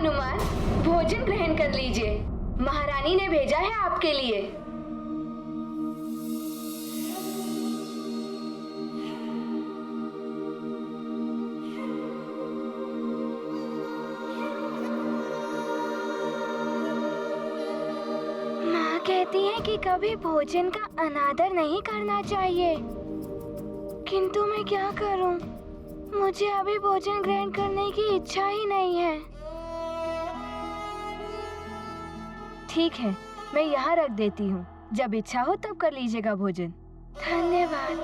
हनुमान, भोजन ग्रहण कर लीजिए। महारानी ने भेजा है आपके लिए। माँ कहती है कि कभी भोजन का अनादर नहीं करना चाहिए, किंतु मैं क्या करूं? मुझे अभी भोजन ग्रहण करने की इच्छा ही नहीं है। ठीक है, मैं यहाँ रख देती हूँ। जब इच्छा हो तब कर लीजिएगा भोजन। धन्यवाद।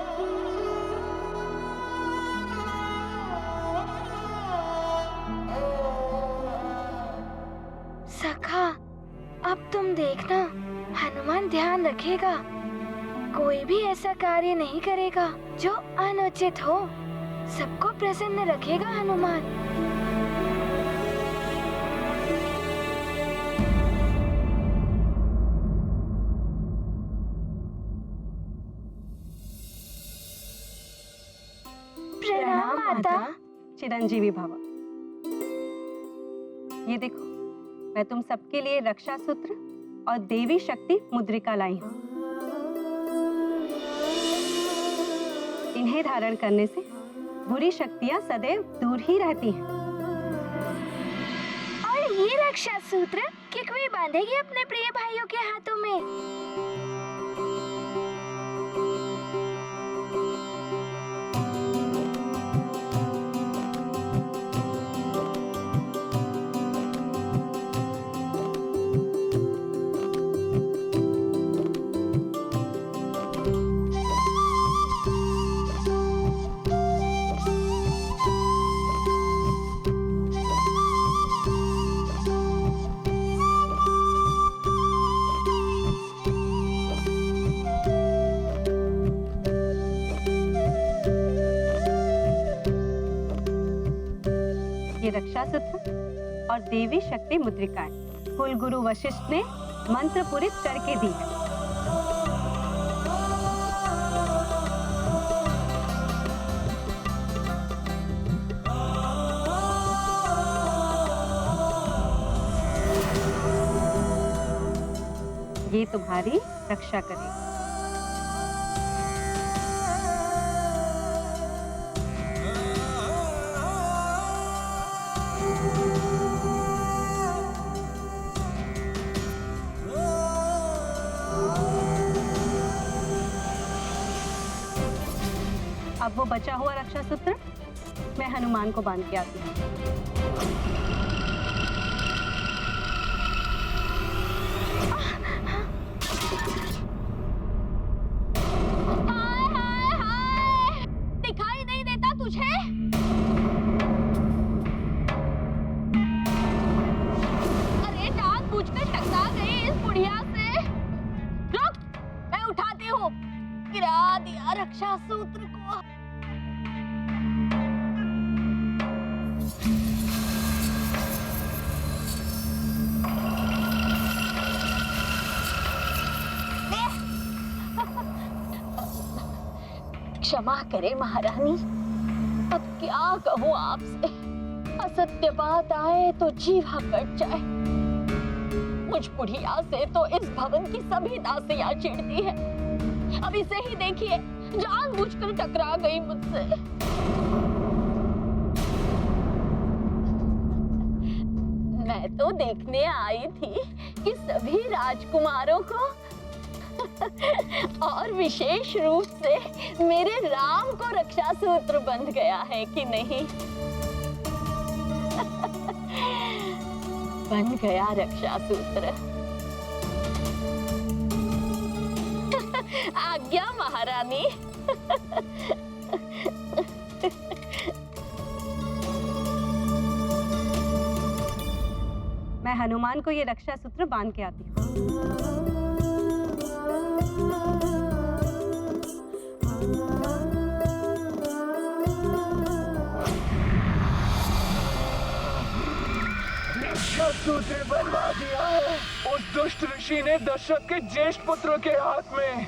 सखा, अब तुम देखना, हनुमान ध्यान रखेगा। कोई भी ऐसा कार्य नहीं करेगा जो अनुचित हो। सबको प्रसन्न रखेगा हनुमान। प्रणाम माता। चिरंजीवी भव। ये देखो, मैं तुम सबके लिए रक्षा सूत्र और देवी शक्ति मुद्रिका लाई हूँ। इन्हें धारण करने से बुरी शक्तियाँ सदैव दूर ही रहती हैं। और ये रक्षा सूत्र किकवी बांधेगी अपने प्रिय भाइयों के हाथों में। ये रक्षा सूत्र और देवी शक्ति मुद्रिकाएं कुल गुरु वशिष्ठ ने मंत्र पूरित करके दी है। ये तुम्हारी रक्षा करेगी। अब वो बचा हुआ रक्षा सूत्र मैं हनुमान को बांध के आती हूँ। दिखाई नहीं देता तुझे? अरे जानबूझकर टकरा गई इस बुढ़िया से। रुक, मैं उठाती हूँ। गिरा दिया रक्षा सूत्र को। क्षमा करें महारानी, अब क्या कहूँ आपसे। असत्य बात आए तो जीवा कट जाए। मुझ बुढ़िया से तो इस भवन की सभी दासियां चिढ़ती है। अब इसे ही देखिए, जानबूझकर टकरा गई मुझसे। मैं तो देखने आई थी कि सभी राजकुमारों को और विशेष रूप से मेरे राम को रक्षा सूत्र बंध गया है कि नहीं। बंध गया रक्षा सूत्र। आज्ञा महारानी। मैं हनुमान को ये रक्षा सूत्र बांध के आती हूँ। सूत्र बनवा दिया है उस दुष्ट ऋषि ने दशरथ के ज्येष्ठ पुत्र के हाथ में।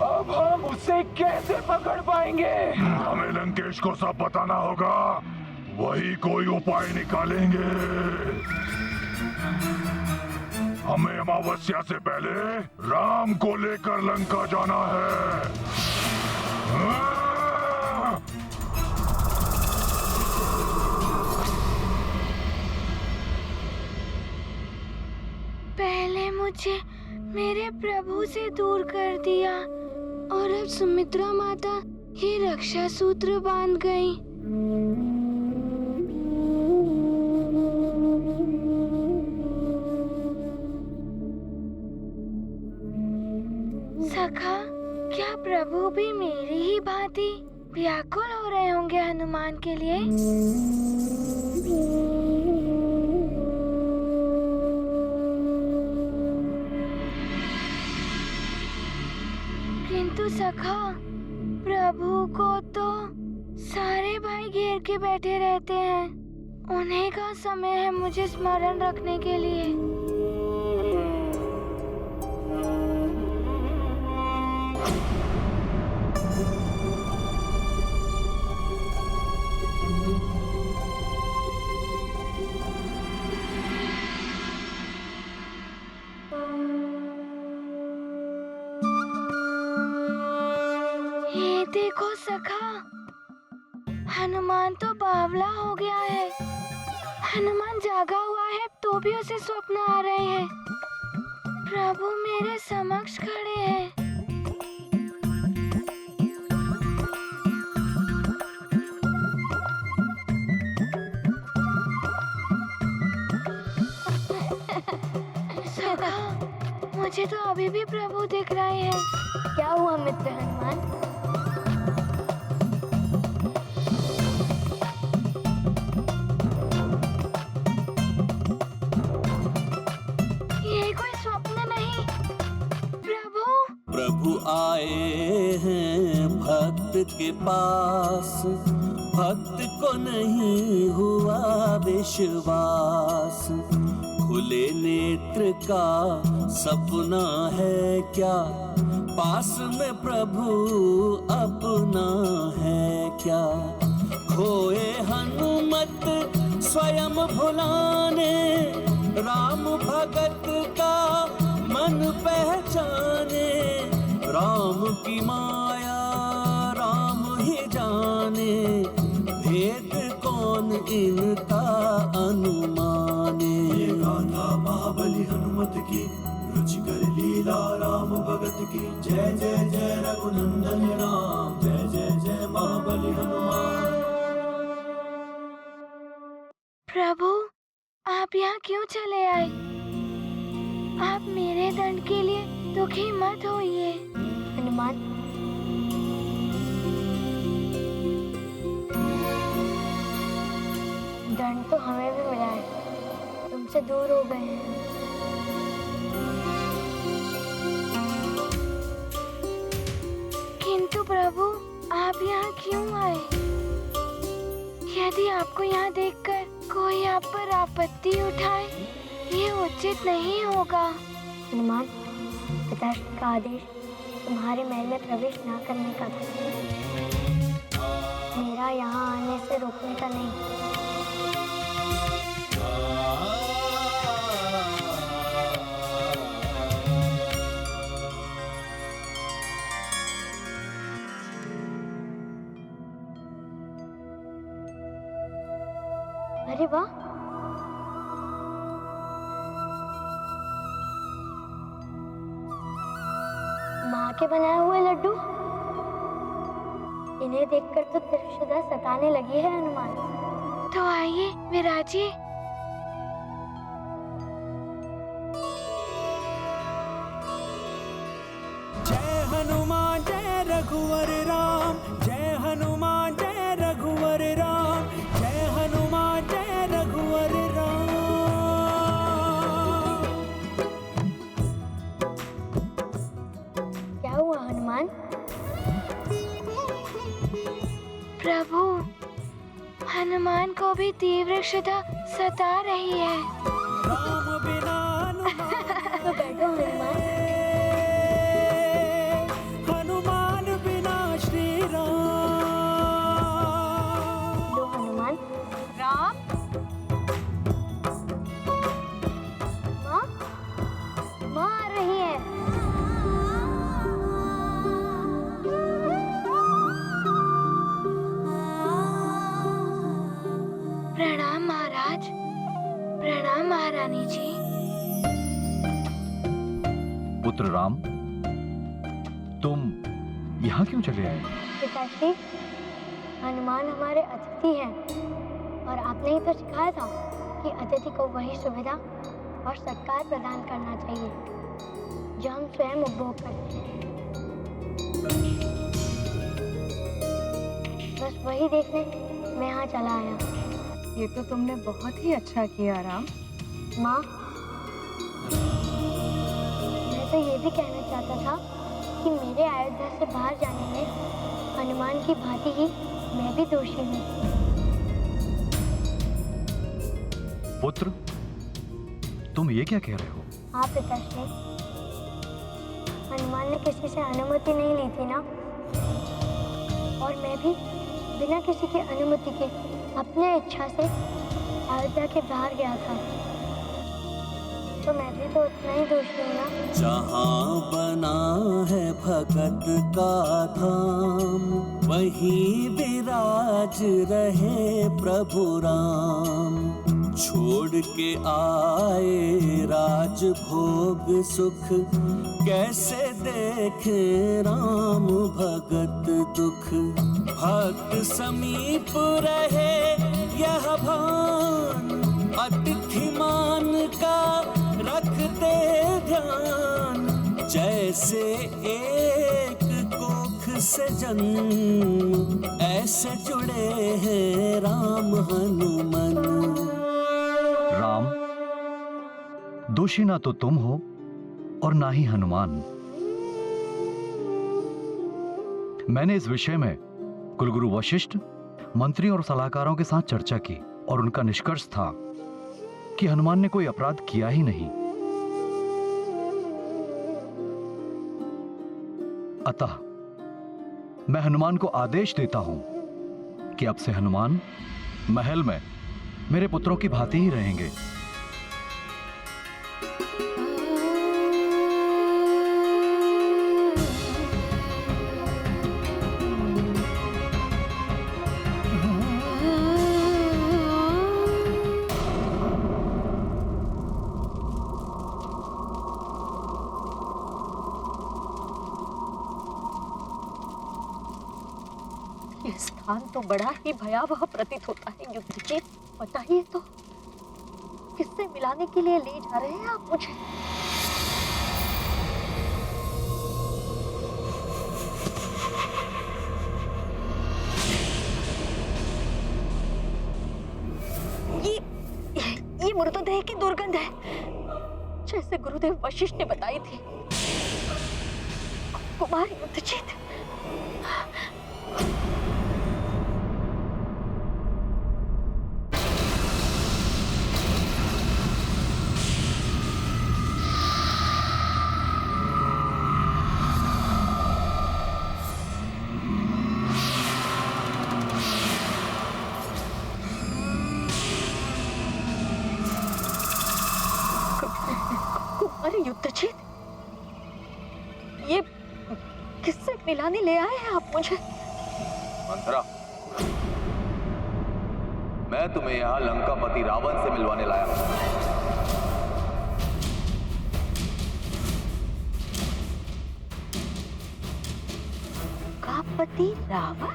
अब हम उसे कैसे पकड़ पाएंगे? हमें लंकेश को सब बताना होगा। वही कोई उपाय निकालेंगे। हमें अमावस्या से पहले राम को लेकर लंका जाना है। पहले मुझे मेरे प्रभु से दूर कर दिया और अब सुमित्रा माता ये रक्षा सूत्र बांध गई। सखा, क्या प्रभु भी मेरी ही भांति व्याकुल हो रहे होंगे हनुमान के लिए? किंतु सखा, प्रभु को तो सारे भाई घेर के बैठे रहते हैं। उन्हें का समय है मुझे स्मरण रखने के लिए। ये देखो सखा, हनुमान तो बावला हो गया है। हनुमान जागा हुआ है तो भी उसे स्वप्न आ रहे हैं। प्रभु मेरे समक्ष खड़े हैं। सखा, मुझे तो अभी भी प्रभु दिख रहे हैं। क्या हुआ मित्र हनुमान? प्रभु आए हैं भक्त के पास, भक्त को नहीं हुआ विश्वास। खुले नेत्र का सपना है क्या, पास में प्रभु अपना है क्या। खोए हनुमत स्वयं भुलाने, राम भगत का मन पहचाने। राम की माया राम ही जाने, भेद कौन इनका अनुमाने। ये गाथा महाबली हनुमत की, रुचिकर लीला राम भगत की। जय जय जय रघुनंदन राम, जय जय जय महाबली हनुमान। प्रभु, आप यहाँ क्यों चले आए? आप मेरे दंड के लिए दुखी मत होइए। हनुमान, दंड तो हमें भी मिला है, तुमसे दूर हो गए हैं। किंतु प्रभु, आप यहाँ क्यों आए? यदि आपको यहाँ देखकर कोई आप पर आपत्ति उठाए, ये उचित नहीं होगा। हनुमान, पिताश्री का आदेश तुम्हारे महल में प्रवेश न करने का था, मेरा यहाँ आने से रोकने का नहीं। अरे वाह, माँ के बनाए हुए लड्डू। इन्हें देखकर तो त्रिशदा सताने लगी है हनुमान। तो आइए विराजिए। जय हनुमान जय रघुवर राम, जय हनुमान जय रघुवर राम, जय हनुमान जय रघुवर राम। क्या हुआ हनुमान? प्रभु, हनुमान को भी तीव्र क्षुधा सता रही है। राम बिना तो बैठो हनुमान। हनुमान बिना श्री राम। लो हनुमान, रानी जी। पुत्र राम, तुम यहाँ क्यों चले आए? पिताश्री, हनुमान हमारे अतिथि हैं और आपने ही तो सिखाया था कि अतिथि को वही सुविधा और सत्कार प्रदान करना चाहिए जो हम स्वयं उपभोग करते हैं। बस वही देखने मैं यहाँ चला आया। ये तो तुमने बहुत ही अच्छा किया राम। माँ, मैं तो ये भी कहना चाहता था कि मेरे अयोध्या से बाहर जाने में हनुमान की भांति ही मैं भी दोषी हूँ। पुत्र, तुम ये क्या कह रहे हो? हाँ पिताश्री, हनुमान ने किसी से अनुमति नहीं ली थी ना, और मैं भी बिना किसी की अनुमति के अपने इच्छा से अयोध्या के बाहर गया था, तो मैं भी तो उतना ही दोषी हूँ ना। जहाँ बना है भगत का धाम, वहीं विराज रहे प्रभु राम। छोड़ के आए राज भोग सुख, कैसे देखे राम भगत दुख। भक्त समीप रहे यह भान, अतिथि मान का रखते ध्यान। जैसे एक कोख से जन्म, ऐसे जुड़े हैं राम हनुमान। राम, दोषी ना तो तुम हो और ना ही हनुमान। मैंने इस विषय में कुलगुरु वशिष्ठ, मंत्री और सलाहकारों के साथ चर्चा की और उनका निष्कर्ष था कि हनुमान ने कोई अपराध किया ही नहीं। अतः मैं हनुमान को आदेश देता हूं कि अब से हनुमान महल में मेरे पुत्रों की भांति ही रहेंगे। ये स्थान तो बड़ा ही भयावह प्रतीत होता है युधिष्ठिर। बताइए तो, किससे मिलाने के लिए ले जा रहे हैं आप मुझे? ये मृतदेह की दुर्गंध है, जैसे गुरुदेव वशिष्ठ ने बताई थी। कुमार युधिष्ठिर, युधिष्ठिर, ये किससे मिलाने ले आए हैं आप मुझे? मंथरा, मैं तुम्हें यहाँ लंकापति रावण से मिलवाने लाया हूँ। लंकापति रावण?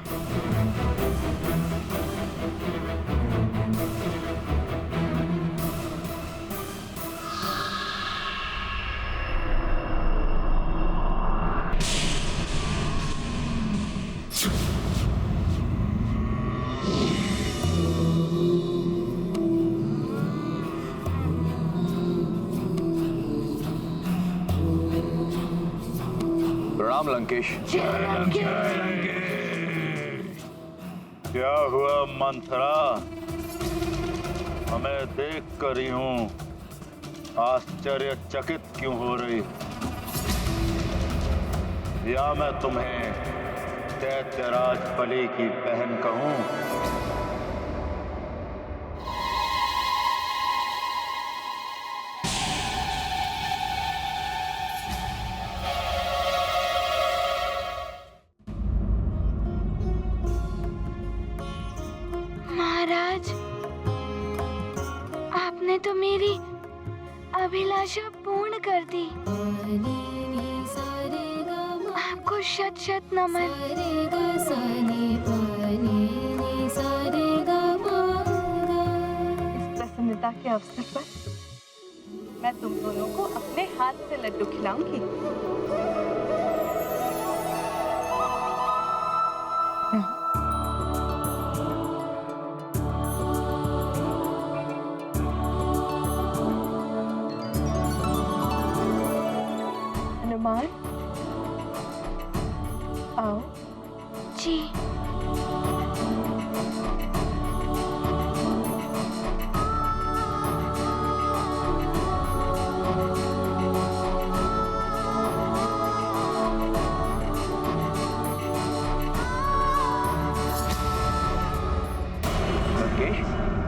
राम लंकेश। क्या हुआ मंथरा? हमें देख कर ही हूँ आश्चर्यचकित क्यों हो रही? या मैं तुम्हें दैत्यराज बलि की बहन कहूँ? महाराज, आपने तो मेरी अभिलाषा पूर्ण कर दी। आपको शत शत नमन। इस प्रसन्नता के अवसर पर मैं तुम दोनों को अपने हाथ से लड्डू खिलाऊंगी। हनुमान, आओ। जी।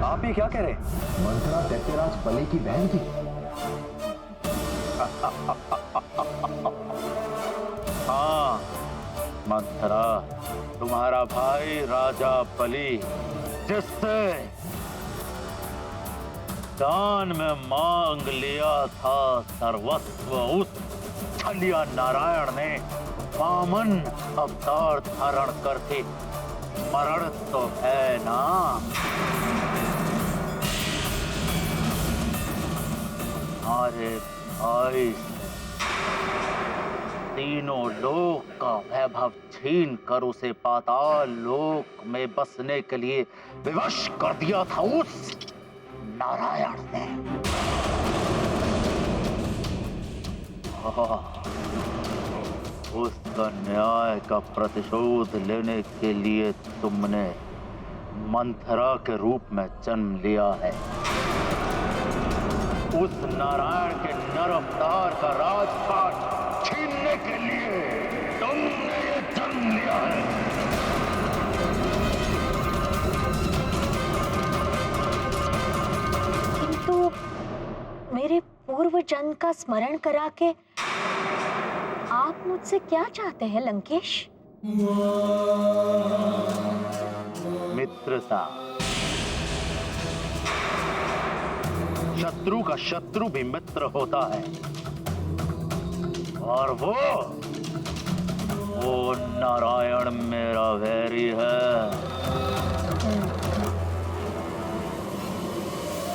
आप ये क्या कह रहे हैं? मंत्रा दैत्यराज बलि की बहन थी। हाँ मंत्रा, तुम्हारा भाई राजा बलि, जिससे दान में मांग लिया था सर्वस्व, उस छलिया नारायण ने वामन अवतार धारण करके मरण तो है ना। हमारे भाई तीनों लोक का वैभव छीन कर उसे पाताल लोक में बसने के लिए विवश कर दिया था उस नारायण ने। उसका न्याय का प्रतिशोध लेने के लिए तुमने मंथरा के रूप में जन्म लिया है। उस नारायण के नर अवतार का राजपाट छीनने के लिए तुमने ये जन्म लिया है। किंतु मेरे पूर्व जन्म का स्मरण करा के आप मुझसे क्या चाहते हैं लंकेश? मित्रता। शत्रु का शत्रु भी मित्र होता है, और वो नारायण मेरा वैरी है।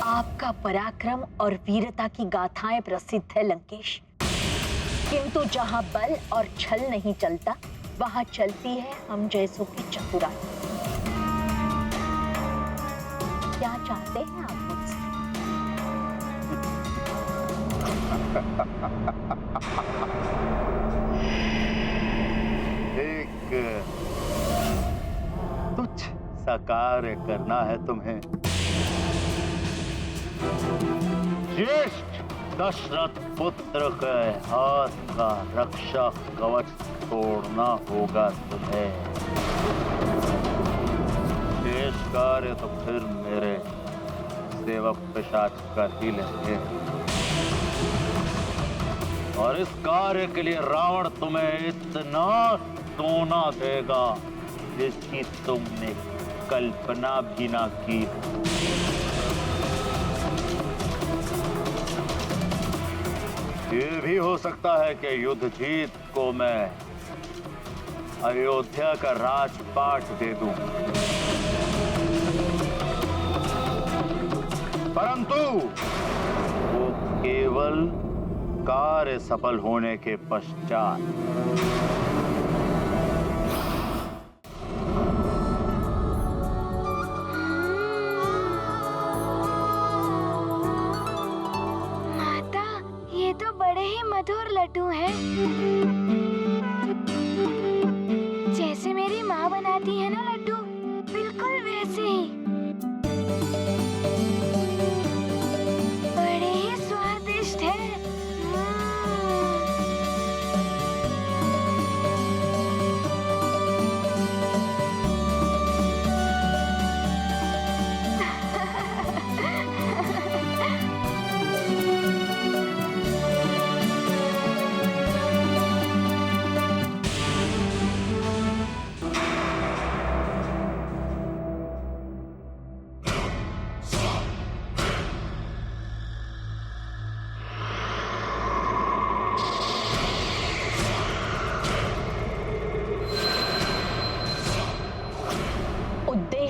आपका पराक्रम और वीरता की गाथाएं प्रसिद्ध है लंकेश, किंतु जहां बल और छल नहीं चलता, वहां चलती है हम जैसों की चतुराई। क्या चाहते हैं आप मुझसे? एक तुच्छ सा कार्य करना है तुम्हें। ज्येष्ठ दशरथ पुत्र के हाथ का रक्षा कवच तोड़ना होगा तुम्हें। शेष कार्य तो फिर मेरे सेवक पिशाच कर ही लेंगे, और इस कार्य के लिए रावण तुम्हें इतना सोना देगा जिसकी तुमने कल्पना भी ना की। ये भी हो सकता है कि युद्ध जीत को मैं अयोध्या का राजपाट दे दूं, परंतु वो केवल कार्य सफल होने के पश्चात। माता, ये तो बड़े ही मधुर लड्डू हैं। जैसे मेरी माँ बनाती है ना लड्डू, बिल्कुल वैसे ही। बड़े ही स्वादिष्ट है।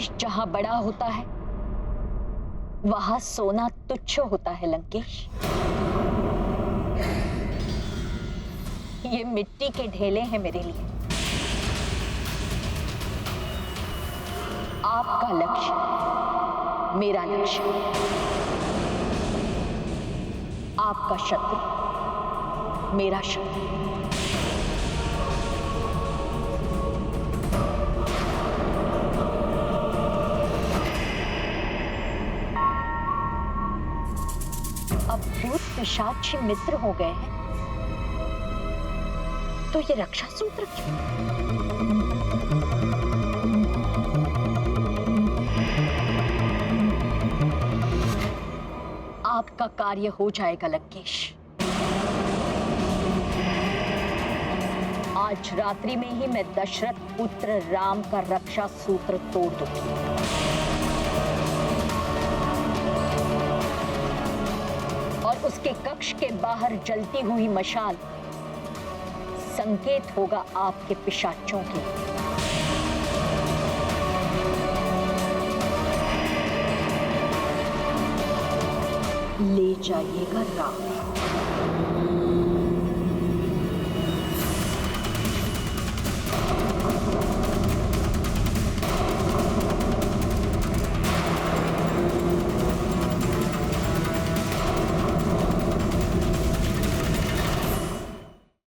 देश जहां बड़ा होता है वहां सोना तुच्छ होता है लंकेश। ये मिट्टी के ढेले हैं मेरे लिए। आपका लक्ष्य मेरा लक्ष्य, आपका शत्रु मेरा शत्रु। अब भूत पिशाच मित्र हो गए हैं तो ये रक्षा सूत्र क्यों? आपका कार्य हो जाएगा लंकेश। आज रात्रि में ही मैं दशरथ पुत्र राम का रक्षा सूत्र तोड़ दूंगी। और उसके कक्ष के बाहर जलती हुई मशाल संकेत होगा आपके पिशाचों के। ले जाइएगा राम।